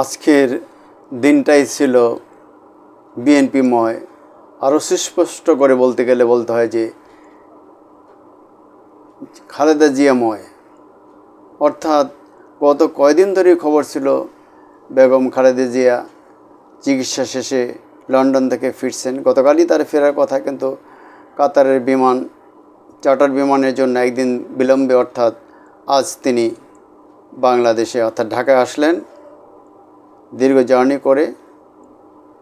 আজকের দিনটাই ছিল বিএনপিময়। আরও সুস্পষ্ট করে বলতে গেলে বলতে হয় যে খালেদা জিয়াময়। অর্থাৎ গত কয়দিন ধরে খবর ছিল বেগম খালেদা জিয়া চিকিৎসা শেষে লন্ডন থেকে ফিরছেন। গতকালই তার ফেরার কথা, কিন্তু কাতারের চার্টার বিমানের জন্য একদিন বিলম্বে, অর্থাৎ আজ তিনি বাংলাদেশে অর্থাৎ ঢাকায় আসলেন। দীর্ঘ জার্নি করে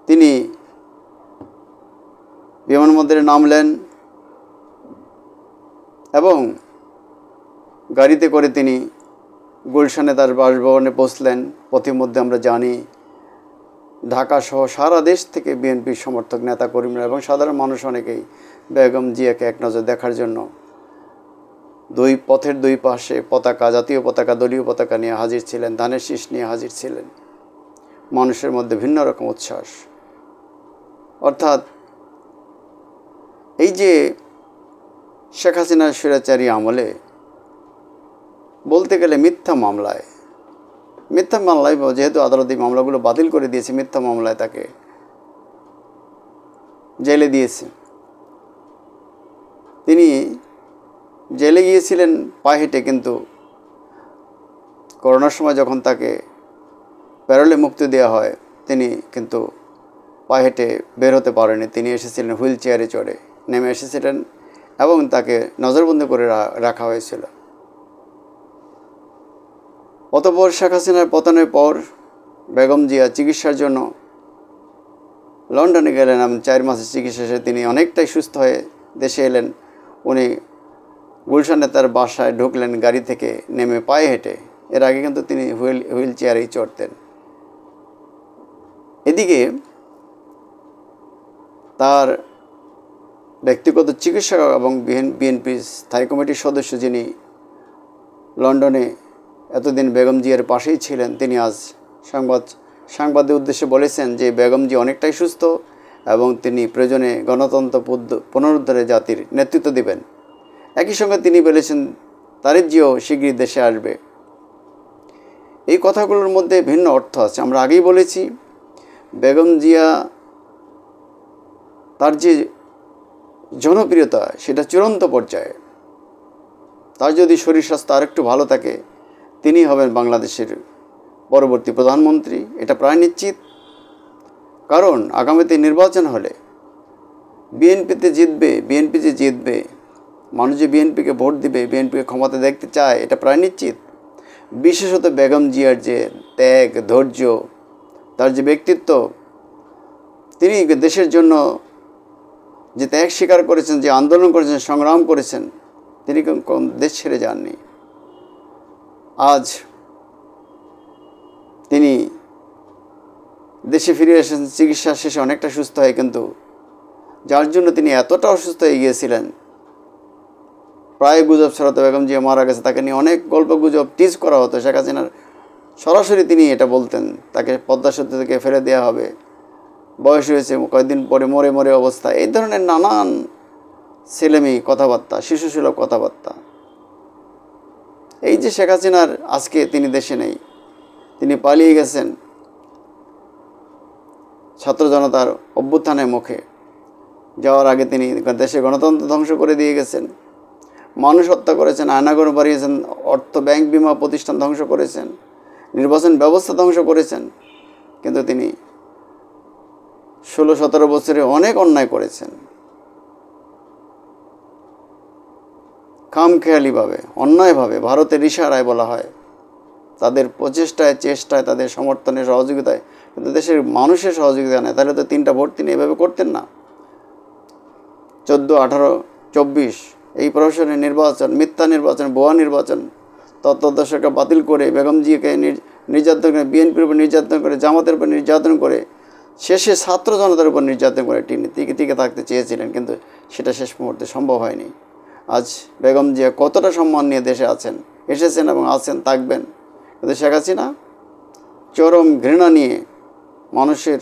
তিনি বিমানবন্দরে নামলেন এবং গাড়িতে করে তিনি গুলশানে তার বাসভবনে পৌঁছলেন। পথিমধ্যে আমরা জানি ঢাকা সহ সারা দেশ থেকে বিএনপির সমর্থক নেতাকর্মীরা এবং সাধারণ মানুষ অনেকেই বেগম জিয়াকে এক নজর দেখার জন্য পথের দুই পাশে পতাকা, জাতীয় পতাকা, দলীয় পতাকা নিয়ে হাজির ছিলেন, ধানের শীষ নিয়ে হাজির ছিলেন। মানুষের মধ্যে ভিন্ন রকম উচ্ছ্বাস। অর্থাৎ এই যে শেখ হাসিনার স্বৈরাচারী আমলে বলতে গেলে মিথ্যা মামলায়, যেহেতু আদালত এই মামলাগুলো বাতিল করে দিয়েছে, মিথ্যা মামলায় তাকে জেলে দিয়েছে। তিনি জেলে গিয়েছিলেন পায়ে হেঁটে, কিন্তু করোনার সময় যখন তাকে প্যারোলে মুক্তি দেওয়া হয় তিনি কিন্তু পায়ে হেঁটে বের হতে পারেনি। তিনি এসেছিলেন হুইল চেয়ারে চড়ে, নেমে এসেছিলেন এবং তাকে নজরবন্দি করে রাখা হয়েছিল। অতঃপর শেখ হাসিনার পতনের পর বেগম জিয়া চিকিৎসার জন্য লন্ডনে গেলেন এবং 4 মাসের চিকিৎসা শেষে তিনি অনেকটাই সুস্থ হয়ে দেশে এলেন। উনি গুলশানে তার বাসায় ঢুকলেন গাড়ি থেকে নেমে পায়ে হেঁটে। এর আগে কিন্তু তিনি হুইল চেয়ারেই চড়তেন। এদিকে তার ব্যক্তিগত চিকিৎসক এবং বিএনপি স্থায়ী কমিটির সদস্য, যিনি লন্ডনে এতদিন বেগম জিয়ার পাশেই ছিলেন, তিনি আজ সাংবাদিক উদ্দেশ্যে বলেছেন যে বেগম জি অনেকটাই সুস্থ এবং তিনি প্রয়োজনে গণতন্ত্র পুনরুদ্ধারে জাতির নেতৃত্ব দেবেন। একই সঙ্গে তিনি বলেছেন তারেক জিয়াও শীঘ্রই দেশে আসবে। এই কথাগুলোর মধ্যে ভিন্ন অর্থ আছে। আমরা আগেই বলেছি বেগম জিয়া তার যে জনপ্রিয়তা সেটা চূড়ান্ত পর্যায়ে। তার যদি শরীর স্বাস্থ্য আরেকটু ভালো থাকে তিনি হবেন বাংলাদেশের পরবর্তী প্রধানমন্ত্রী, এটা প্রায় নিশ্চিত। কারণ আগামীতে নির্বাচন হলে বিএনপি যে জিতবে, মানুষ যে বিএনপিকে ভোট দিবে, বিএনপিকে ক্ষমতা দেখতে চায়, এটা প্রায় নিশ্চিত। বিশেষত বেগম জিয়ার যে ত্যাগ, ধৈর্য, তার যে ব্যক্তিত্ব, তিনি দেশের জন্য যে ত্যাগ স্বীকার করেছেন, যে আন্দোলন করেছেন, সংগ্রাম করেছেন, তিনি দেশ ছেড়ে যাননি। আজ তিনি দেশে ফিরে এসেছেন চিকিৎসা শেষে অনেকটা সুস্থ হয়, কিন্তু যার জন্য তিনি এতটা অসুস্থ হয়ে গিয়েছিলেন, প্রায় গুজব ছড়াতো বেগম জিয়া মারা গেছে, তাকে নিয়ে অনেক গল্প গুজব টিজ করা হতো। শেখ হাসিনার সরাসরি তিনি এটা বলতেন, তাকে পদ্মা সেতু থেকে ফেলে দেওয়া হবে, বয়স হয়েছে, কয়েকদিন পরে মরে অবস্থা, এই ধরনের নানান ছেলেমেয়ে কথাবার্তা, শিশুসুলভ কথাবার্তা। এই যে শেখ হাসিনার আজকে তিনি দেশে নেই, তিনি পালিয়ে গেছেন ছাত্র জনতার অভ্যুত্থানের মুখে। যাওয়ার আগে তিনি দেশে গণতন্ত্র ধ্বংস করে দিয়ে গেছেন, মানুষ হত্যা করেছেন, আয়নাঘর বাড়িয়েছেন, অর্থ ব্যাংক বিমা প্রতিষ্ঠান ধ্বংস করেছেন, নির্বাচন ব্যবস্থা ধ্বংস করেছেন। কিন্তু তিনি 16-17 বছরে অনেক অন্যায় করেছেন। খামখেয়ালিভাবে, অন্যায়ভাবে, ভারতের ইশারায় বলা হয়, তাদের প্রচেষ্টায়, চেষ্টায়, তাদের সমর্থনে, সহযোগিতায়, কিন্তু দেশের মানুষের সহযোগিতা নেই। তাহলে তো 3টা ভোট তিনি এভাবে করতেন না। 14, 18, 24 এই প্রহসনের নির্বাচন, মিথ্যা নির্বাচন, ভুয়া নির্বাচন, তত্ত্বাবধায়ককে বাতিল করে বেগম জিয়াকে নির্যাতন করে, বিএনপির উপর নির্যাতন করে, জামাতের উপর নির্যাতন করে, শেষে ছাত্র জনতার উপর নির্যাতন করে টিকে থাকতে চেয়েছিলেন, কিন্তু সেটা শেষ মুহূর্তে সম্ভব হয়নি। আজ বেগম জিয়া কতটা সম্মান নিয়ে দেশে এসেছেন এবং আছেন, থাকবেন। কিন্তু শেখ হাসিনা চরম ঘৃণা নিয়ে, মানুষের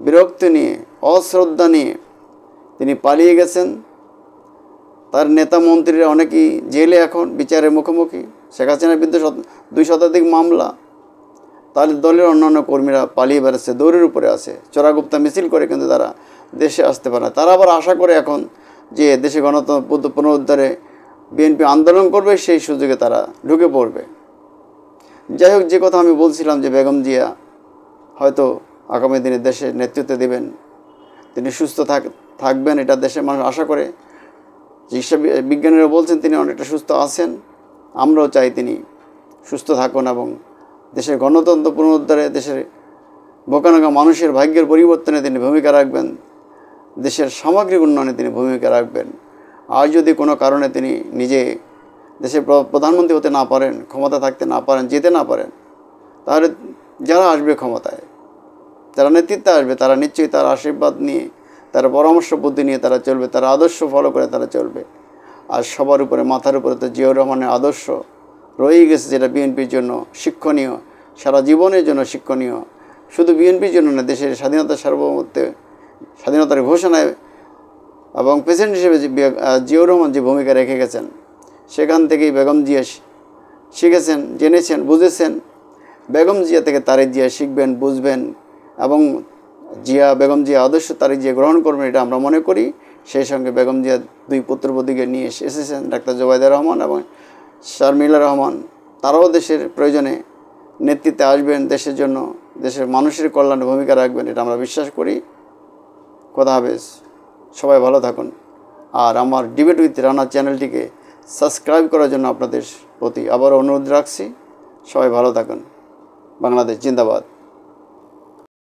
বিরক্তি নিয়ে, অশ্রদ্ধা নিয়ে তিনি পালিয়ে গেছেন। তার নেতা মন্ত্রীরা অনেকেই জেলে, এখন বিচারের মুখোমুখি। শেখ হাসিনার বিরুদ্ধে 2 শতাধিক মামলা। তাদের দলের অন্যান্য কর্মীরা পালিয়ে বেড়াচ্ছে, দৌড়ের উপরে আছে, চোরাগুপ্তা মিছিল করে কিন্তু তারা দেশে আসতে পারে না। তারা আবার আশা করে এখন যে দেশে গণতন্ত্র পুনরুদ্ধারে বিএনপি আন্দোলন করবে, সেই সুযোগে তারা ঢুকে পড়বে। যাই হোক, যে কথা আমি বলছিলাম যে বেগম জিয়া হয়তো আগামী দিনে দেশের নেতৃত্ব দেবেন, তিনি সুস্থ থাকবেন, এটা দেশের মানুষ আশা করে। চিকিৎসা বিজ্ঞানীরা বলছেন তিনি অনেকটা সুস্থ আছেন। আমরাও চাই তিনি সুস্থ থাকুন এবং দেশের গণতন্ত্র পুনরুদ্ধারে, দেশের বোকানাগা মানুষের ভাগ্যের পরিবর্তনে তিনি ভূমিকা রাখবেন, দেশের সামগ্রিক উন্নয়নে তিনি ভূমিকা রাখবেন। আর যদি কোনো কারণে তিনি নিজে দেশের প্রধানমন্ত্রী হতে না পারেন, ক্ষমতা থাকতে না পারেন, যেতে না পারেন, তাহলে যারা আসবে ক্ষমতায়, যারা নেতৃত্বে আসবে, তারা নিশ্চয়ই তার আশীর্বাদ নিয়ে, তার পরামর্শ বুদ্ধি নিয়ে তারা চলবে, তার আদর্শ ফলো করে তারা চলবে। আর সবার উপরে, মাথার উপরে তো জিয়াউর রহমানের আদর্শ রয়েই গেছে, যেটা বিএনপির জন্য শিক্ষণীয়, সারা জীবনের জন্য শিক্ষণীয়। শুধু বিএনপির জন্য না, দেশের স্বাধীনতার সার্বভৌমত্বে, স্বাধীনতার ঘোষণায় এবং প্রেসিডেন্ট হিসেবে জিয়াউর রহমান যে ভূমিকা রেখে গেছেন, সেখান থেকেই বেগম জিয়া শিখেছেন, জেনেছেন, বুঝেছেন। বেগম জিয়া থেকে তারেক জিয়া শিখবেন, বুঝবেন এবং বেগম জিয়া আদর্শ তারেক জিয়া গ্রহণ করবেন, এটা আমরা মনে করি। সেই সঙ্গে বেগম জিয়া দুই পুত্রবধূকে নিয়ে এসেছেন, ডাক্তার জোবাইদা রহমান এবং শারমিলা রহমান। তারাও দেশের প্রয়োজনে নেতৃত্বে আসবেন, দেশের জন্য, দেশের মানুষের কল্যাণে ভূমিকা রাখবেন, এটা আমরা বিশ্বাস করি। খোদা হাফেজ, সবাই ভালো থাকুন। আর আমার ডিবেট উইথ রানা চ্যানেলটিকে সাবস্ক্রাইব করার জন্য আপনাদের প্রতি আবারও অনুরোধ রাখছি। সবাই ভালো থাকুন। বাংলাদেশ জিন্দাবাদ।